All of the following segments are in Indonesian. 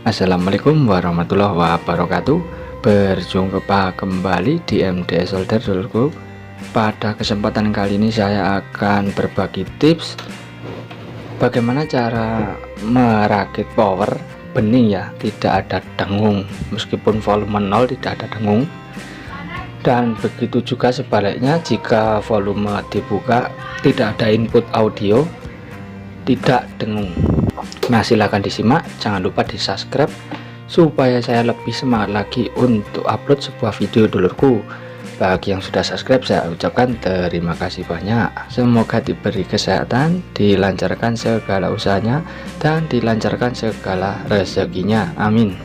Assalamualaikum warahmatullahi wabarakatuh. Berjumpa kembali di MD Solder dulurku. Pada kesempatan kali ini saya akan berbagi tips bagaimana cara merakit power bening ya, tidak ada dengung. Meskipun volume 0 tidak ada dengung. Dan begitu juga sebaliknya, jika volume dibuka tidak ada input audio, tidak dengung. Nah, silahkan disimak, jangan lupa di subscribe supaya saya lebih semangat lagi untuk upload sebuah video dulurku. Bagi yang sudah subscribe, saya ucapkan terima kasih banyak. Semoga diberi kesehatan, dilancarkan segala usahanya, dan dilancarkan segala rezekinya, amin.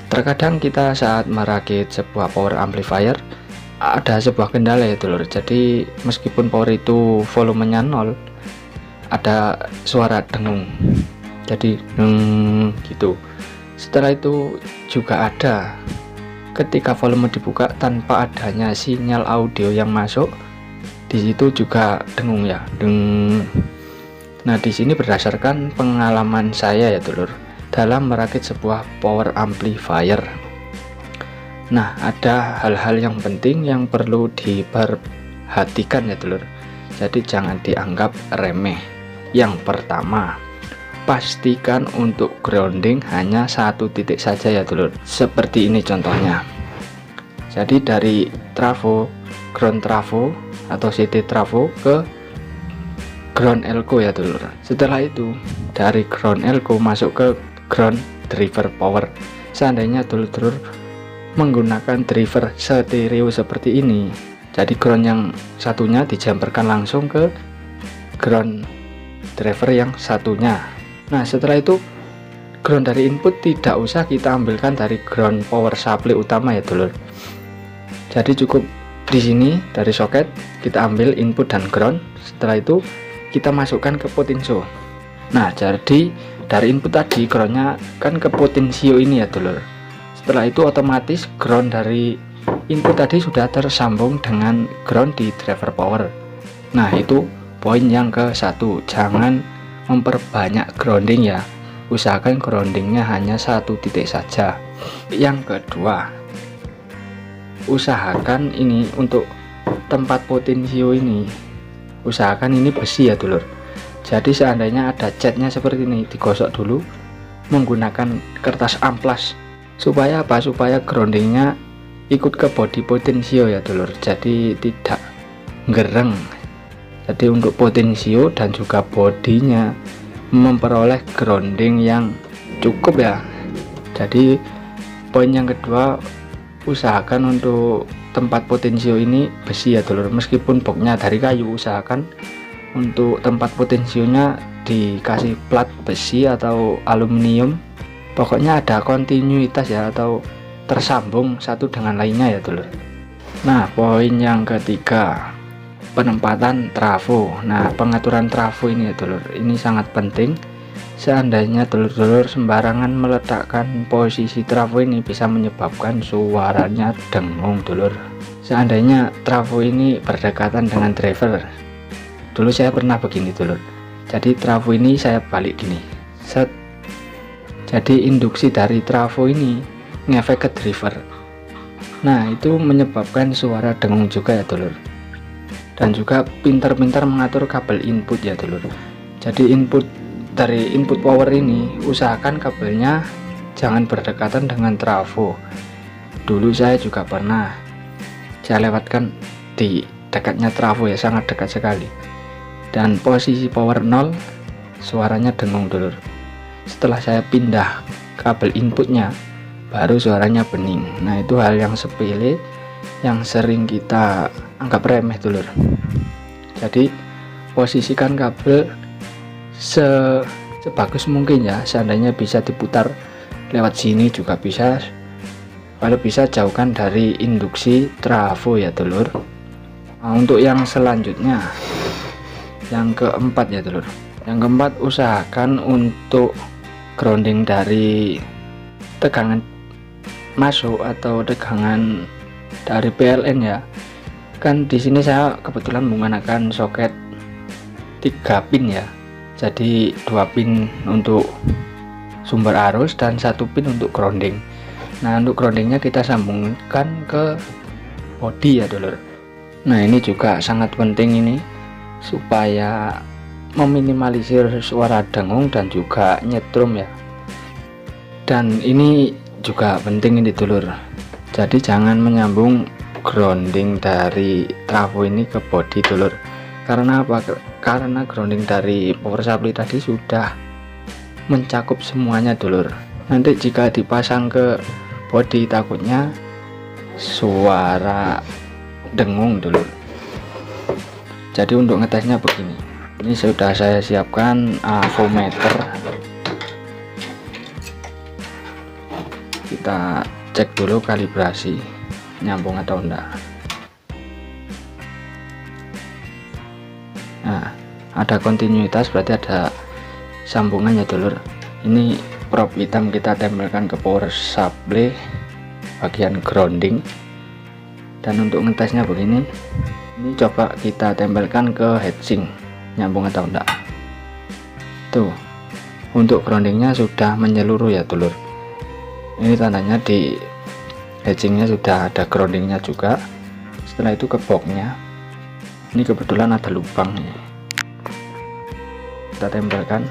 Terkadang kita saat merakit sebuah power amplifier ada sebuah kendala ya dulur. Jadi meskipun power itu volumenya 0, ada suara dengung, jadi gitu. Setelah itu juga ada ketika volume dibuka tanpa adanya sinyal audio yang masuk, di situ juga dengung ya, deng. Nah, di sini berdasarkan pengalaman saya ya dulur dalam merakit sebuah power amplifier. Nah, ada hal-hal yang penting yang perlu diperhatikan ya dulur, jadi jangan dianggap remeh. Yang pertama, pastikan untuk grounding hanya satu titik saja ya dulur. Seperti ini contohnya. Jadi dari trafo, ground trafo atau CT trafo ke ground elko ya dulur. Setelah itu dari ground elko masuk ke ground driver power. Seandainya dulur-dulur menggunakan driver stereo seperti ini, jadi ground yang satunya dijamperkan langsung ke ground driver yang satunya. Nah, setelah itu ground dari input tidak usah kita ambilkan dari ground power supply utama ya dulur. Jadi cukup di sini dari soket kita ambil input dan ground. Setelah itu kita masukkan ke potensio. Nah, jadi dari input tadi groundnya kan ke potensio ini ya dulur. Setelah itu otomatis ground dari input tadi sudah tersambung dengan ground di driver power. Nah, itu poin yang ke satu, jangan memperbanyak grounding ya, usahakan groundingnya hanya satu titik saja. Yang kedua, usahakan ini untuk tempat potensio ini, usahakan ini besi ya dulur. Jadi seandainya ada catnya seperti ini, digosok dulu menggunakan kertas amplas. Supaya apa? Supaya groundingnya ikut ke body potensio ya dulur, jadi tidak gereng. Jadi untuk potensio dan juga bodinya memperoleh grounding yang cukup ya. Jadi poin yang kedua, usahakan untuk tempat potensio ini besi ya dulur. Meskipun boxnya dari kayu, usahakan untuk tempat potensionya dikasih plat besi atau aluminium. Pokoknya ada kontinuitas ya, atau tersambung satu dengan lainnya ya dulur. Nah, poin yang ketiga, penempatan trafo. Nah, pengaturan trafo ini ya dulur, ini sangat penting. Seandainya dulur-dulur sembarangan meletakkan posisi trafo ini bisa menyebabkan suaranya dengung dulur. Seandainya trafo ini berdekatan dengan driver, dulu saya pernah begini dulur. Jadi trafo ini saya balik gini, set. Jadi induksi dari trafo ini ngefek ke driver. Nah, itu menyebabkan suara dengung juga ya dulur. Dan juga pintar-pintar mengatur kabel input ya dulur. Jadi input dari input power ini usahakan kabelnya jangan berdekatan dengan trafo. Dulu saya juga pernah saya lewatkan di dekatnya trafo ya, sangat dekat sekali. Dan posisi power 0 suaranya dengung dulur. Setelah saya pindah kabel inputnya baru suaranya bening. Nah, itu hal yang sepele yang sering kita anggap remeh dulur. Jadi posisikan kabel sebagus mungkin ya. Seandainya bisa diputar lewat sini juga bisa, kalau bisa jauhkan dari induksi trafo ya dulur. Nah, untuk yang selanjutnya, yang keempat ya dulur. Yang keempat, usahakan untuk grounding dari tegangan masuk atau tegangan dari PLN ya. Kan di sini saya kebetulan menggunakan soket 3 pin ya. Jadi 2 pin untuk sumber arus dan 1 pin untuk grounding. Nah, untuk groundingnya kita sambungkan ke bodi ya dulur. Nah, ini juga sangat penting ini supaya meminimalisir suara dengung dan juga nyetrum ya. Dan ini juga penting ini dulur, jadi jangan menyambung grounding dari trafo ini ke bodi dulur. Karena apa? Karena grounding dari power supply tadi sudah mencakup semuanya dulur. Nanti jika dipasang ke bodi takutnya suara dengung dulur. Jadi untuk ngetesnya begini, ini sudah saya siapkan avometer. Kita cek dulu kalibrasi nyambung atau enggak. Nah, ada kontinuitas, berarti ada sambungannya dulur. Ini prop hitam kita tempelkan ke power supply bagian grounding. Dan untuk ngetesnya begini, ini coba kita tempelkan ke heatsink, nyambung atau enggak. Tuh, untuk groundingnya sudah menyeluruh ya dulur. Ini tandanya di heatsinknya sudah ada groundingnya juga. Setelah itu ke boxnya, ini kebetulan ada lubang nih, kita tempelkan.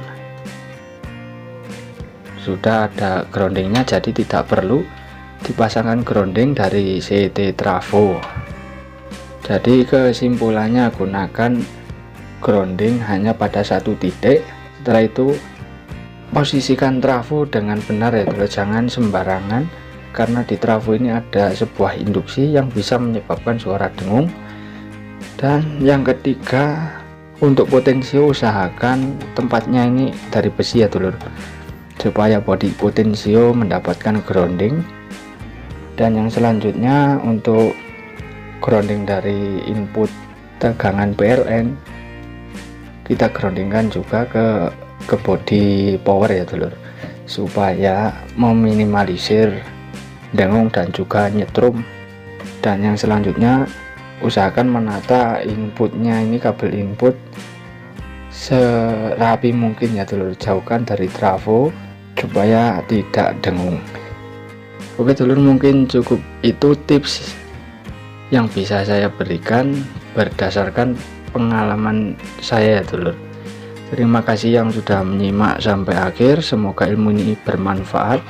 Sudah ada groundingnya, jadi tidak perlu dipasangkan grounding dari CT trafo. Jadi kesimpulannya, gunakan grounding hanya pada 1 titik. Setelah itu posisikan trafo dengan benar ya dulu, jangan sembarangan, karena di trafo ini ada sebuah induksi yang bisa menyebabkan suara dengung. Dan yang ketiga, untuk potensio usahakan tempatnya ini dari besi ya dulur, supaya bodi potensio mendapatkan grounding. Dan yang selanjutnya, untuk grounding dari input tegangan PLN kita groundingkan juga ke bodi power ya dulur, supaya meminimalisir dengung dan juga nyetrum. Dan yang selanjutnya, usahakan menata inputnya, ini kabel input serapi mungkin ya dulur, jauhkan dari trafo supaya tidak dengung. Oke dulur, mungkin cukup itu tips yang bisa saya berikan berdasarkan pengalaman saya ya dulur. Terima kasih yang sudah menyimak sampai akhir, semoga ilmu ini bermanfaat,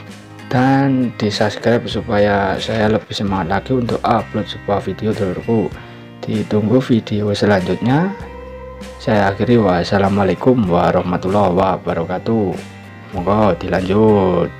dan di subscribe supaya saya lebih semangat lagi untuk upload sebuah video dulurku. Ditunggu video selanjutnya. Saya akhiri, wassalamualaikum warahmatullahi wabarakatuh. Moga dilanjut.